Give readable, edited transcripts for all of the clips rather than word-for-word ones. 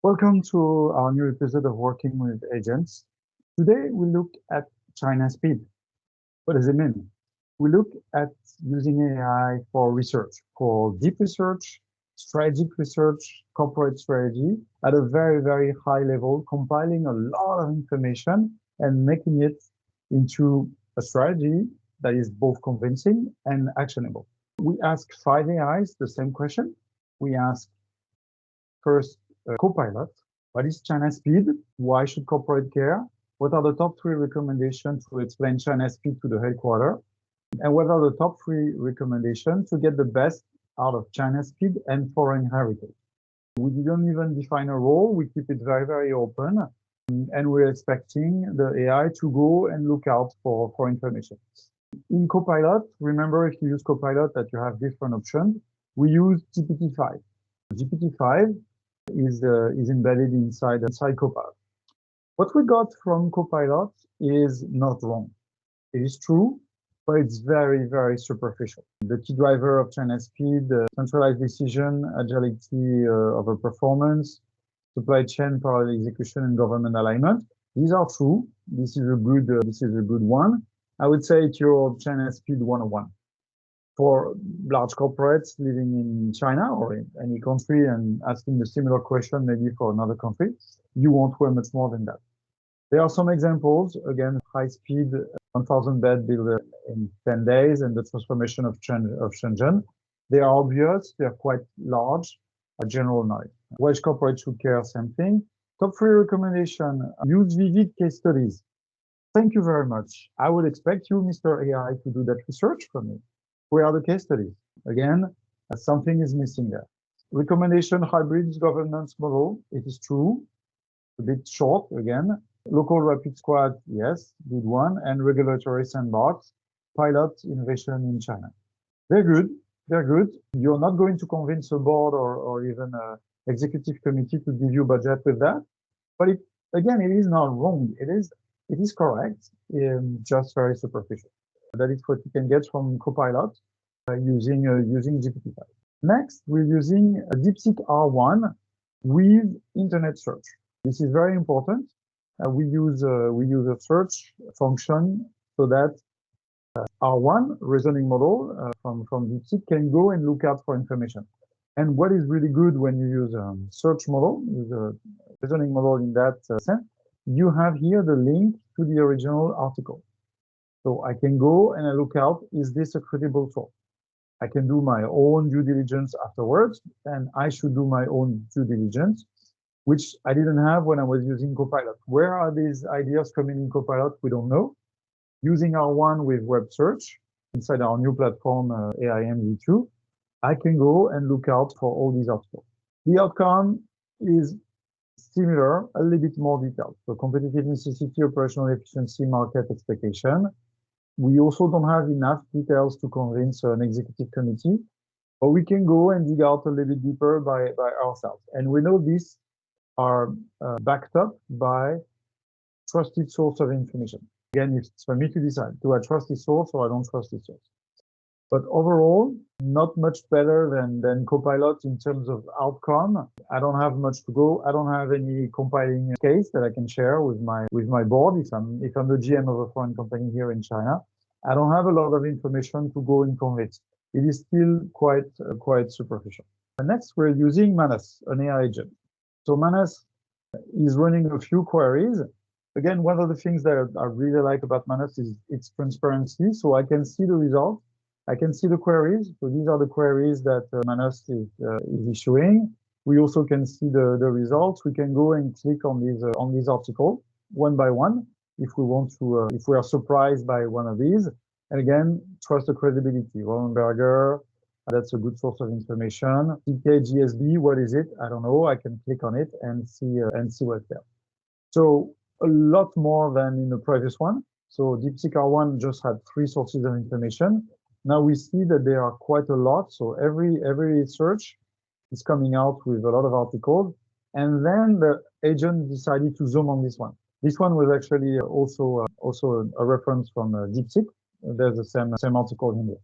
Welcome to our new episode of Working with Agents. Today we look at China speed. What does it mean? We look at using AI for research, for deep research, strategic research, corporate strategy at a very, very high level, compiling a lot of information and making it into a strategy that is both convincing and actionable. We ask 5 AIs the same question. We ask first Copilot. What is China speed? Why should corporate care? What are the top 3 recommendations to explain China speed to the headquarters? And what are the top 3 recommendations to get the best out of China speed and foreign heritage? We didn't even define a role. We keep it very, very open. And we're expecting the AI to go and look out for information. In Copilot, remember if you use Copilot that you have different options. We use GPT-5. GPT-5 is embedded inside Copilot. What we got from Copilot is not wrong. It is true, but it's very, very superficial. The key driver of China speed, centralized decision, agility of a performance, supply chain parallel execution, and government alignment. These are true. This is a good one. I would say it's your China speed 101. For large corporates living in China or in any country and asking a similar question maybe for another country, you won't way much more than that. There are some examples, again, high speed, 1,000 bed built in 10 days and the transformation of Shenzhen. They are obvious, they are quite large, general knowledge. Which corporate should care, same thing. Top 3 recommendation, use vivid case studies. Thank you very much. I would expect you, Mr. AI, to do that research for me. Where are the case studies? Again, something is missing there. Recommendation, hybrid governance model. It is true. A bit short again. Local rapid squad, yes, good one. And regulatory sandbox, pilot innovation in China. They're good. They're good. You're not going to convince a board or even an executive committee to give you budget with that. But again, it is not wrong. It is correct, just very superficial. That is what you can get from Copilot using GPT-5. Next, we're using DeepSeek R1 with internet search. This is very important. We use a search function so that R1 reasoning model from DeepSeek can go and look out for information. And what is really good when you use a search model, use a reasoning model in that sense, you have here the link to the original article. So I can go and I look out, is this a credible source? I can do my own due diligence afterwards, and I should do my own due diligence, which I didn't have when I was using Copilot. Where are these ideas coming in Copilot? We don't know. Using R1 with web search inside our new platform, AIM V2, I can go and look out for all these articles. The outcome is similar, a little bit more detailed. So competitive necessity, operational efficiency, market expectation. We also don't have enough details to convince an executive committee, but we can go and dig out a little bit deeper by ourselves. And we know these are backed up by trusted source of information. Again, it's for me to decide, do I trust this source or I don't trust this source? But overall, not much better than Copilot in terms of outcome. I don't have much to go. I don't have any compiling case that I can share with my board if I'm the GM of a foreign company here in China. I don't have a lot of information to go and convince. It is still quite superficial. And next, we're using Manus, an AI agent. So Manus is running a few queries. Again, one of the things that I really like about Manus is its transparency. So I can see the results. I can see the queries. So these are the queries that Manus is issuing. We also can see the results. We can go and click on these articles one by one if we want to, if we are surprised by one of these. And again, trust the credibility. Wallenberger, that's a good source of information. TKGSB, what is it? I don't know. I can click on it and see what's there. So a lot more than in the previous one. So DeepSeek R1 just had 3 sources of information. Now we see that there are quite a lot. So every search is coming out with a lot of articles. And then the agent decided to zoom on this one. This one was actually also a reference from DeepSeek. There's the same article in there.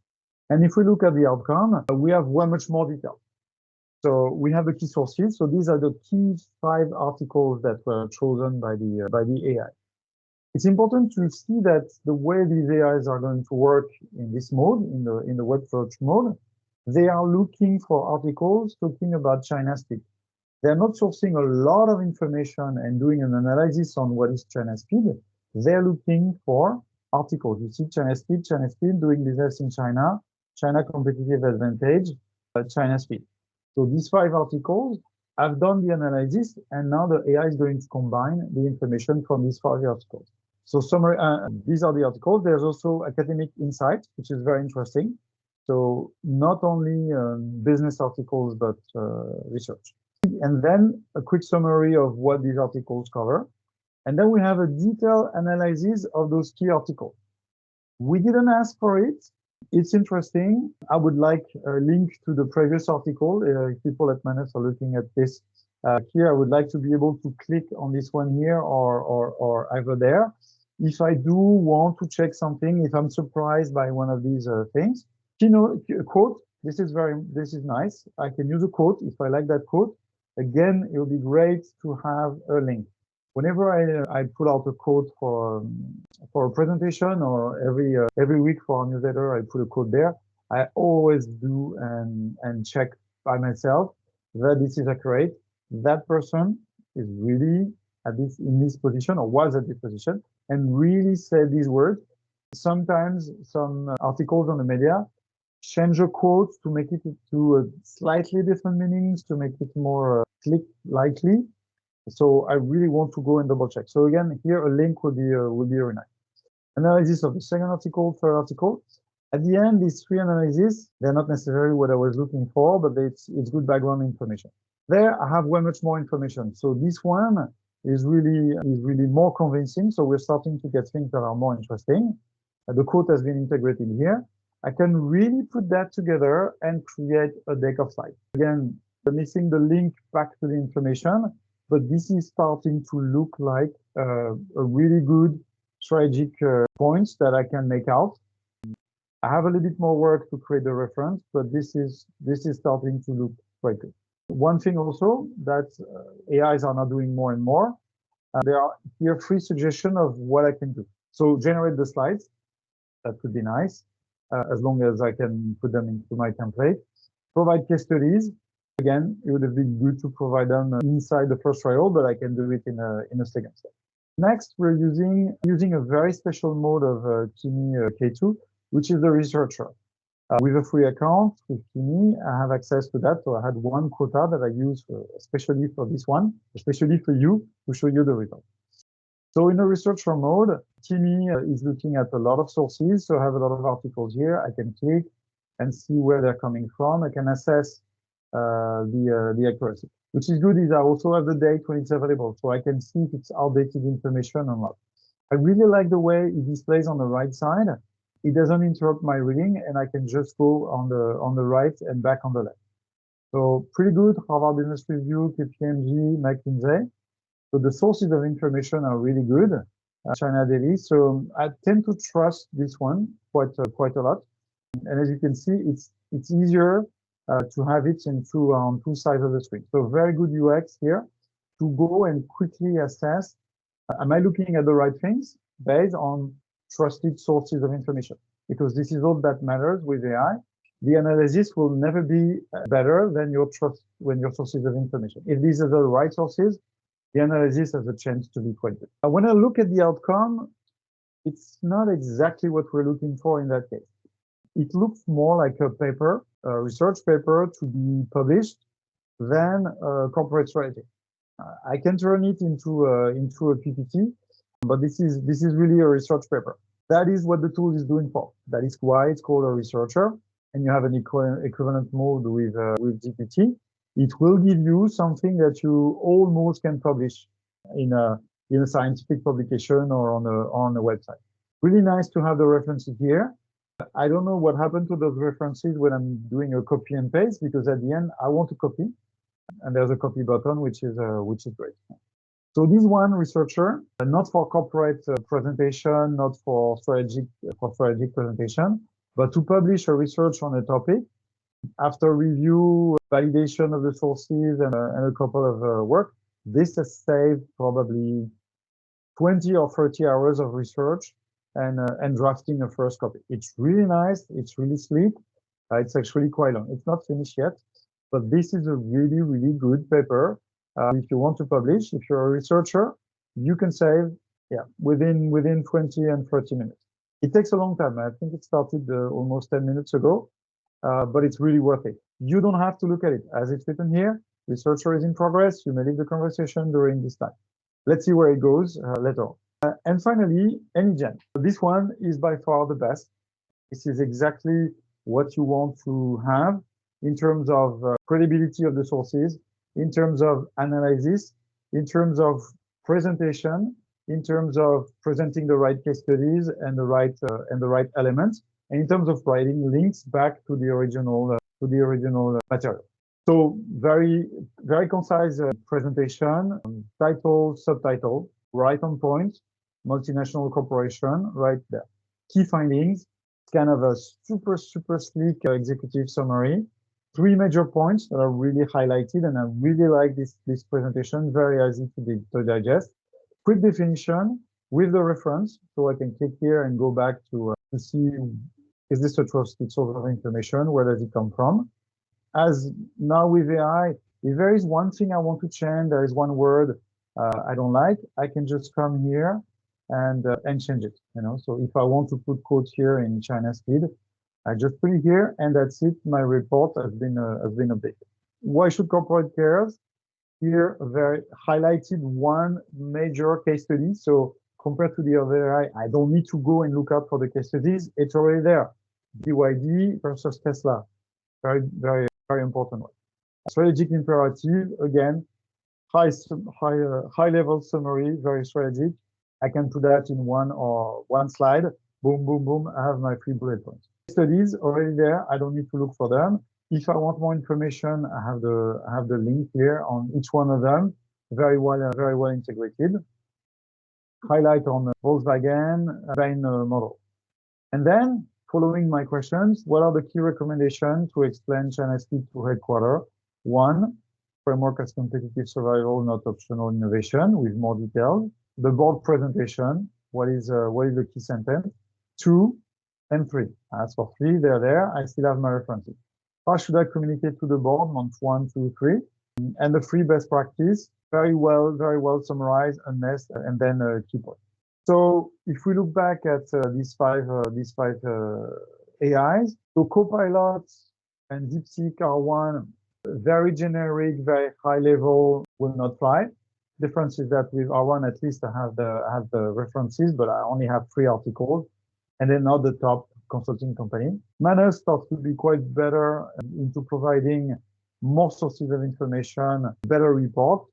And if we look at the outcome, we have way much more detail. So we have the key sources. So these are the key 5 articles that were chosen by the AI. It's important to see that the way these AIs are going to work in this mode, in the web search mode, they are looking for articles talking about China speed. They're not sourcing a lot of information and doing an analysis on what is China speed. They're looking for articles. You see China speed, doing business in China, China competitive advantage, China speed. So these 5 articles have done the analysis, and now the AI is going to combine the information from these 5 articles. So summary, these are the articles. There's also academic insight, which is very interesting. So not only business articles, but research. And then a quick summary of what these articles cover. And then we have a detailed analysis of those key articles. We didn't ask for it. It's interesting. I would like a link to the previous article. If people at Manus are looking at this here, I would like to be able to click on this one here or either there. If I do want to check something, if I'm surprised by one of these things, quote, this is nice. I can use a quote if I like that quote. Again, it would be great to have a link. Whenever I put out a quote for a presentation, or every week for our newsletter, I put a quote there. I always do and check by myself that this is accurate. That person is really in this position, or was at this position, and really said these words. Sometimes some articles on the media change a quote to make it to a slightly different meanings, to make it more click likely. So I really want to go and double check. So again, here a link would be very nice. Analysis of the second article, third article. At the end, these 3 analyses, they're not necessarily what I was looking for, but it's good background information. There, I have way much more information. So this one is really more convincing. So we're starting to get things that are more interesting. The quote has been integrated here. I can really put that together and create a deck of slides. Again, I'm missing the link back to the information, but this is starting to look like a really good strategic points that I can make out. I have a little bit more work to create the reference, but this is starting to look quite good. One thing also that AIs are now doing more and more, there are here 3 suggestions of what I can do. So generate the slides. That would be nice, as long as I can put them into my template. Provide case studies. Again, it would have been good to provide them inside the first trial, but I can do it in a second step. Next, we're using a very special mode of Kimi K2, which is the researcher. With a free account with Kimi, I have access to that. So I had one quota that I use especially for this one, especially for you, to show you the result. So in a researcher mode, Kimi is looking at a lot of sources. So I have a lot of articles here. I can click and see where they're coming from. I can assess the accuracy. Which is good is I also have the date when it's available. So I can see if it's outdated information or not. I really like the way it displays on the right side. It doesn't interrupt my reading, and I can just go on the right and back on the left. So pretty good. Harvard Business Review, KPMG, McKinsey. So the sources of information are really good. China Daily. So I tend to trust this one quite a lot. And as you can see, it's easier to have it on 2 sides of the screen. So very good UX here to go and quickly assess, am I looking at the right things based on trusted sources of information? Because this is all that matters with AI. The analysis will never be better than your sources of information. If these are the right sources, the analysis has a chance to be quite good. When I look at the outcome, it's not exactly what we're looking for in that case. It looks more like a paper, a research paper to be published than a corporate strategy. I can turn it into a PPT, but this is really a research paper. That is what the tool is doing for. That is why it's called a researcher. And you have an equivalent mode with GPT. It will give you something that you almost can publish in a scientific publication or on a website. Really nice to have the references here. I don't know what happened to those references when I'm doing a copy and paste, because at the end I want to copy, and there's a copy button, which is great. So this one researcher, not for corporate presentation, not for strategic presentation, but to publish a research on a topic After review, validation of the sources, and a couple of work, this has saved probably 20 or 30 hours of research and drafting a first copy. It's really nice. It's really sleek. It's actually quite long. It's not finished yet, but this is a really, really good paper. If you want to publish, if you're a researcher, you can save, yeah, within 20 and 30 minutes. It takes a long time. I think it started almost 10 minutes ago, but it's really worth it. You don't have to look at it as it's written here. Researcher is in progress. You may leave the conversation during this time. Let's see where it goes later on. And finally, AnyGen. This one is by far the best. This is exactly what you want to have in terms of credibility of the sources, in terms of analysis, in terms of presentation, in terms of presenting the right case studies and the right elements, and in terms of writing links back to the original material. So very concise presentation, title, subtitle, right on point, multinational corporation, right there. Key findings, kind of a super sleek executive summary. 3 major points that are really highlighted, and I really like this presentation, very easy to digest. Quick definition with the reference, so I can click here and go back to see, is this a trusted source of information? Where does it come from? As now with AI, if there is one thing I want to change, there is one word I don't like, I can just come here and change it. So if I want to put quotes here in China speed, I just put it here, and that's it. My report has been updated. Why should corporate care? Here, very highlighted one major case study. So compared to the other, I don't need to go and look up for the case studies. It's already there. BYD versus Tesla. Very important one. Strategic imperative, again, high level summary, very strategic. I can put that in one slide. Boom, boom, boom. I have my 3 bullet points. Studies already there. I don't need to look for them. If I want more information, I have the link here on each one of them. Very well integrated. Highlight on Volkswagen design model. And then, following my questions, what are the key recommendations to explain China's speed to headquarters? 1, framework as competitive survival, not optional innovation, with more details. The board presentation, what is the key sentence? 2 and 3. As for 3, they're there. I still have my references. How should I communicate to the board? Month 1, 2, 3. And the 3 best practice, very well summarized, unmessed, and then key points. So if we look back at these five AIs, so Copilot and DeepSeek R1, very generic, very high level, will not fly. Difference is that with R1, at least I have the references, but I only have 3 articles, and they're not the top consulting company. Manus starts to be quite better into providing more sources of information, better report.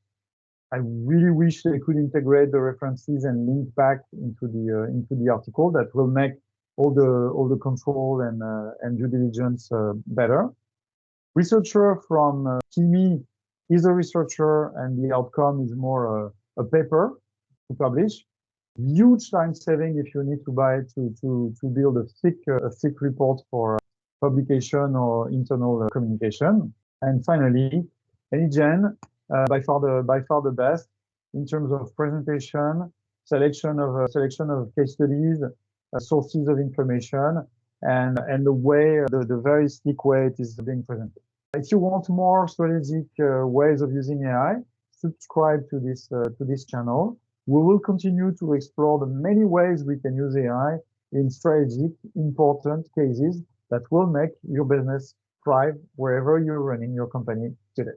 I really wish they could integrate the references and link back into the article. That will make all the control and due diligence better. Researcher from Kimi is a researcher, and the outcome is more a paper to publish. Huge time saving if you need to buy it to build a thick report for publication or internal communication. And finally, AnyGen, by far the best in terms of presentation, selection of case studies, sources of information, and the very sleek way it is being presented. If you want more strategic ways of using AI, subscribe to this channel. We will continue to explore the many ways we can use AI in strategic, important cases that will make your business thrive wherever you're running your company today.